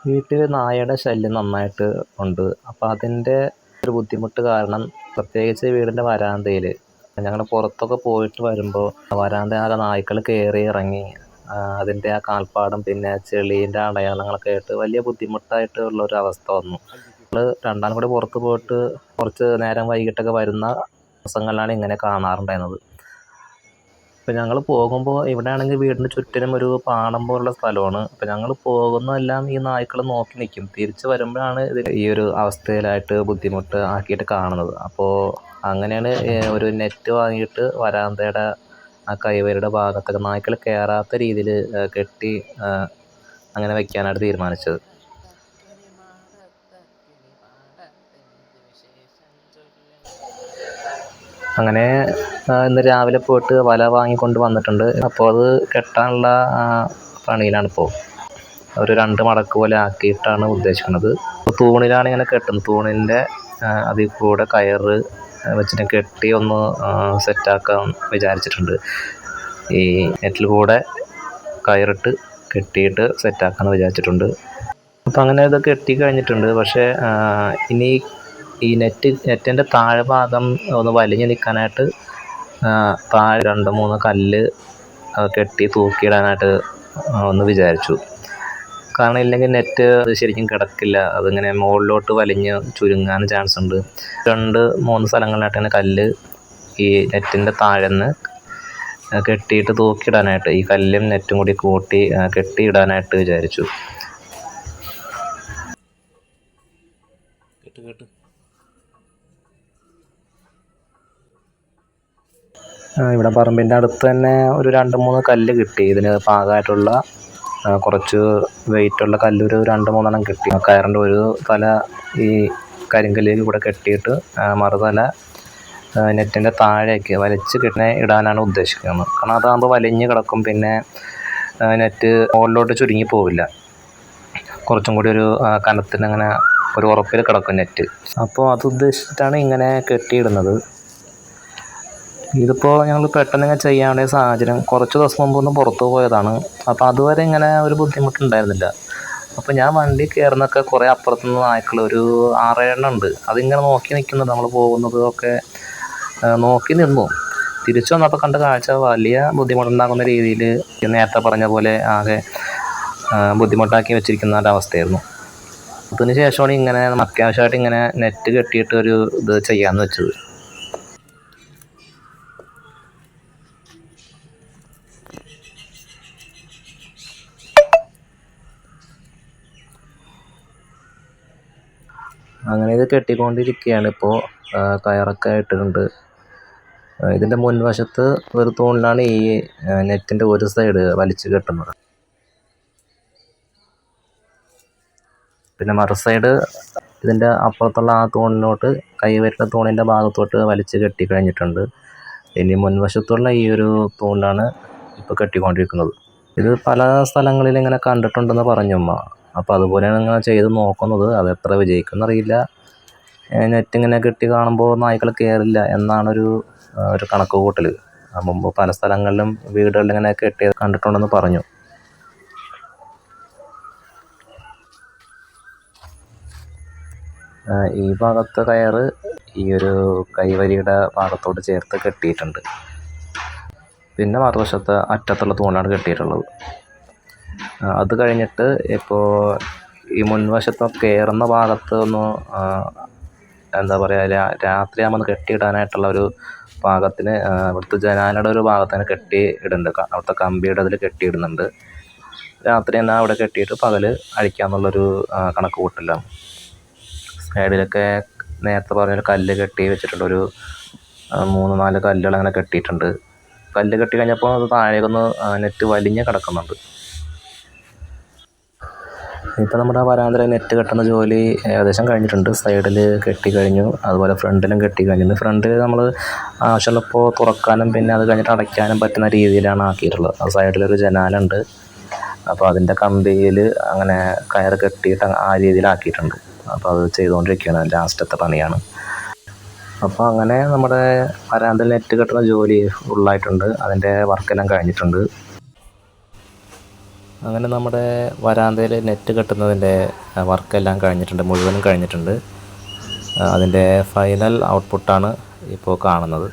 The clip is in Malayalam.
വീട്ടിൽ നായയുടെ ശല്യം നന്നായിട്ട് ഉണ്ട്. അപ്പോൾ അതിൻ്റെ ഒരു ബുദ്ധിമുട്ട് കാരണം പ്രത്യേകിച്ച് വീടിൻ്റെ വരാന്തയിൽ ഞങ്ങൾ പുറത്തൊക്കെ പോയിട്ട് വരുമ്പോൾ വരാന്ത ആകെ നായ്ക്കൾ കയറി ഇറങ്ങി അതിൻ്റെ ആ കാൽപ്പാടും പിന്നെ ചെളീൻ്റെ അടയാളങ്ങളൊക്കെ ആയിട്ട് വലിയ ബുദ്ധിമുട്ടായിട്ട് ഉള്ളൊരു അവസ്ഥ വന്നു. നമ്മൾ രണ്ടാളും കൂടി പുറത്ത് പോയിട്ട് കുറച്ച് നേരം വൈകിട്ടൊക്കെ വരുന്ന ദിവസങ്ങളിലാണ് ഇങ്ങനെ കാണാറുണ്ടായിരുന്നത്. ഇപ്പം ഞങ്ങൾ പോകുമ്പോൾ ഇവിടെ ആണെങ്കിൽ വീടിന് ചുറ്റിനും ഒരു പാടം പോലുള്ള സ്ഥലമാണ്. അപ്പം ഞങ്ങൾ പോകുന്നതെല്ലാം ഈ നായ്ക്കൾ നോക്കി നിൽക്കും. തിരിച്ച് വരുമ്പോഴാണ് ഇത് ഈ ഒരു അവസ്ഥയിലായിട്ട് ബുദ്ധിമുട്ട് ആക്കിയിട്ട് കാണുന്നത്. അപ്പോൾ അങ്ങനെയാണ് ഒരു നെറ്റ് വാങ്ങിയിട്ട് വരാന്തയുടെ ആ കൈവരിയുടെ ഭാഗത്തൊക്കെ നായ്ക്കൾ കയറാത്ത രീതിയിൽ കെട്ടി അങ്ങനെ വയ്ക്കാനായിട്ട് തീരുമാനിച്ചത്. അങ്ങനെ ഇന്ന് രാവിലെ പോയിട്ട് വല വാങ്ങിക്കൊണ്ട് വന്നിട്ടുണ്ട്. അപ്പോൾ അത് കെട്ടാനുള്ള പണിയിലാണിപ്പോൾ. ഒരു 2 മടക്ക് പോലെ ആക്കിയിട്ടാണ് ഉദ്ദേശിക്കുന്നത്. തൂണിലാണ് ഇങ്ങനെ കെട്ടുന്നത്. തൂണിൻ്റെ അതിൽ കൂടെ കയറ് വെച്ചിട്ട് കെട്ടി ഒന്ന് സെറ്റാക്കാൻ വിചാരിച്ചിട്ടുണ്ട്. ഈ നെറ്റിൽ കൂടെ കയറിട്ട് കെട്ടിയിട്ട് സെറ്റാക്കാമെന്ന് വിചാരിച്ചിട്ടുണ്ട്. അപ്പം അങ്ങനെ ഇത് കെട്ടി കഴിഞ്ഞിട്ടുണ്ട്. പക്ഷേ ഇനി ഈ നെറ്റിൻ്റെ താഴെ ഭാഗം ഒന്ന് വലിഞ്ഞ് നിൽക്കാനായിട്ട് താഴെ 2-3 കല്ല് കെട്ടി തൂക്കിയിടാനായിട്ട് ഒന്ന് വിചാരിച്ചു. കാരണം ഇല്ലെങ്കിൽ നെറ്റ് അത് ശരിക്കും കിടക്കില്ല. അതിങ്ങനെ മുകളിലോട്ട് വലിഞ്ഞ് ചുരുങ്ങാൻ ചാൻസ് ഉണ്ട്. 2-3 സ്ഥലങ്ങളിലായിട്ട് തന്നെ കല്ല് ഈ നെറ്റിൻ്റെ താഴെ നിന്ന് കെട്ടിയിട്ട് തൂക്കിയിടാനായിട്ട് ഈ കല്ലും നെറ്റും കൂടി കൂട്ടി കെട്ടിയിടാനായിട്ട് വിചാരിച്ചു. ഇവിടെ പറമ്പിൻ്റെ അടുത്ത് തന്നെ ഒരു 2-3 കല്ല് കിട്ടി. ഇതിന് പാകമായിട്ടുള്ള കുറച്ച് വെയിറ്റുള്ള കല്ല് ഒരു 2-3 കിട്ടി. കയറിൻ്റെ ഒരു തല ഈ കരിങ്കല്ലിൽ കൂടെ കെട്ടിയിട്ട് മറുതല നെറ്റിൻ്റെ താഴേക്ക് വലിച്ച് ഇടാനാണ് ഉദ്ദേശിക്കുന്നത്. കാരണം അതാകുമ്പോൾ വലിഞ്ഞ് കിടക്കും. പിന്നെ നെറ്റ് മുകളിലോട്ട് ചുരുങ്ങി പോവില്ല. കുറച്ചും കൂടി ഒരു കനത്തിനങ്ങനെ ഒരു ഉറപ്പിൽ കിടക്കും നെറ്റ്. അപ്പോൾ അത് ഉദ്ദേശിച്ചിട്ടാണ് ഇങ്ങനെ കെട്ടിയിടുന്നത്. ഇതിപ്പോൾ ഞങ്ങൾ പെട്ടെന്ന് ഇങ്ങനെ ചെയ്യാനുള്ള സാഹചര്യം കുറച്ച് ദിവസം മുമ്പ് ഒന്ന് പുറത്ത് പോയതാണ്. അപ്പോൾ അതുവരെ ഇങ്ങനെ ഒരു ബുദ്ധിമുട്ടുണ്ടായിരുന്നില്ല. അപ്പോൾ ഞാൻ വണ്ടി കയറുന്നൊക്കെ കുറേ അപ്പുറത്തുനിന്ന് നായ്ക്കൾ ഒരു 6-7 ഉണ്ട്. അതിങ്ങനെ നോക്കി നിൽക്കുന്നുണ്ട്. നമ്മൾ പോകുന്നതും ഒക്കെ നോക്കി നിന്നു. തിരിച്ചു വന്നപ്പോൾ കണ്ട കാഴ്ച വലിയ ബുദ്ധിമുട്ടുണ്ടാക്കുന്ന രീതിയിൽ നേരത്തെ പറഞ്ഞ പോലെ ആകെ ബുദ്ധിമുട്ടാക്കി വെച്ചിരിക്കുന്ന ഒരവസ്ഥയായിരുന്നു. അതിന് ശേഷമാണ് ഇങ്ങനെ അത്യാവശ്യമായിട്ട് ഇങ്ങനെ നെറ്റ് കെട്ടിയിട്ട് ഒരു ഇത് ചെയ്യാമെന്ന് വെച്ചത്. അങ്ങനെ ഇത് കെട്ടിക്കൊണ്ടിരിക്കുകയാണ്. ഇപ്പോൾ കയറൊക്കെ ഇട്ടിട്ടുണ്ട്. ഇതിൻ്റെ മുൻവശത്ത് ഒരു തൂണിലാണ് ഈ നെറ്റിൻ്റെ ഒരു സൈഡ് വലിച്ചു കെട്ടുന്നത്. പിന്നെ മറു സൈഡ് ഇതിൻ്റെ അപ്പുറത്തുള്ള ആ തൂണിലോട്ട് കൈവരുന്ന തൂണിൻ്റെ ഭാഗത്തോട്ട് വലിച്ച് കെട്ടി കഴിഞ്ഞിട്ടുണ്ട്. ഇനി മുൻവശത്തുള്ള ഈ ഒരു തൂണിലാണ് ഇപ്പോൾ കെട്ടിക്കൊണ്ടിരിക്കുന്നത്. ഇത് പല സ്ഥലങ്ങളിൽ ഇങ്ങനെ കണ്ടിട്ടുണ്ടെന്ന് പറഞ്ഞു ഉമ്മ. അപ്പോൾ അതുപോലെയാണ് ഇങ്ങനെ ചെയ്ത് നോക്കുന്നത്. അത് എത്ര വിജയിക്കുമെന്നറിയില്ല. നെറ്റ് ഇങ്ങനെ കെട്ടി കാണുമ്പോൾ നായ്ക്കൾ കയറില്ല എന്നാണൊരു കണക്ക് കൂട്ടൽ. മുമ്പ് പല സ്ഥലങ്ങളിലും വീടുകളിൽ ഇങ്ങനെ കെട്ടി കണ്ടിട്ടുണ്ടെന്ന് പറഞ്ഞു. ഈ ഭാഗത്തെ കയറ് ഈ ഒരു കൈവരിയുടെ ഭാഗത്തോട് ചേർത്ത് കെട്ടിയിട്ടുണ്ട്. പിന്നെ മറുവശത്ത് അറ്റത്തുള്ള തൂണിലാണ് കെട്ടിയിട്ടുള്ളത്. അത് കഴിഞ്ഞിട്ട് ഇപ്പോൾ ഈ മുൻവശത്ത് കയറുന്ന ഭാഗത്ത് ഒന്ന് എന്താ പറയുക രാത്രിയാകുമ്പോൾ കെട്ടിയിടാനായിട്ടുള്ള ഒരു പാകത്തിന് ഇവിടുത്തെ ജനാലയുടെ ഒരു ഭാഗത്തിന് കെട്ടി ഇടുന്നുണ്ട്. അവിടുത്തെ കമ്പിയുടെ അതിൽ കെട്ടിയിടുന്നുണ്ട്. രാത്രി തന്നെ അവിടെ കെട്ടിയിട്ട് പകൽ അഴിക്കാമെന്നുള്ളൊരു കണക്ക് കൂട്ടലാണ്. സൈഡിലൊക്കെ നേരത്തെ പറഞ്ഞൊരു കല്ല് കെട്ടി വെച്ചിട്ടുണ്ട്. ഒരു 3-4 കല്ലുകൾ അങ്ങനെ കെട്ടിയിട്ടുണ്ട്. കല്ല് കെട്ടി കഴിഞ്ഞപ്പോൾ അത് താഴേക്കൊന്ന് നെറ്റ് വലിഞ്ഞ് കിടക്കുന്നുണ്ട്. ഇപ്പോൾ നമ്മുടെ വരാന്തയിൽ നെറ്റ് കെട്ടുന്ന ജോലി ഏകദേശം കഴിഞ്ഞിട്ടുണ്ട്. സൈഡിൽ കെട്ടി കഴിഞ്ഞു. അതുപോലെ ഫ്രണ്ടിലും കെട്ടി കഴിഞ്ഞിട്ടുണ്ട്. ഫ്രണ്ടിൽ നമ്മൾ ആവശ്യമുള്ളപ്പോൾ തുറക്കാനും പിന്നെ അത് കഴിഞ്ഞിട്ട് അടയ്ക്കാനും പറ്റുന്ന രീതിയിലാണ് ആക്കിയിട്ടുള്ളത്. ആ സൈഡിലൊരു ജനാലുണ്ട്. അപ്പോൾ അതിൻ്റെ കമ്പിയിൽ അങ്ങനെ കയർ കെട്ടിയിട്ട് ആ രീതിയിലാക്കിയിട്ടുണ്ട്. അപ്പോൾ അത് ചെയ്തുകൊണ്ടിരിക്കുകയാണ്. ലാസ്റ്റത്തെ പണിയാണ്. അപ്പോൾ അങ്ങനെ നമ്മുടെ വരാന്തയിൽ നെറ്റ് കെട്ടുന്ന ജോലി ഫുള്ളായിട്ടുണ്ട്. അതിൻ്റെ വർക്കെല്ലാം കഴിഞ്ഞിട്ടുണ്ട്. അങ്ങനെ നമ്മുടെ വരാന്തയിൽ നെറ്റ് കെട്ടുന്നതിൻ്റെ വർക്കെല്ലാം കഴിഞ്ഞിട്ടുണ്ട്, മുഴുവനും കഴിഞ്ഞിട്ടുണ്ട്. അതിൻ്റെ ഫൈനൽ ഔട്ട്പുട്ടാണ് ഇപ്പോൾ കാണുന്നത്.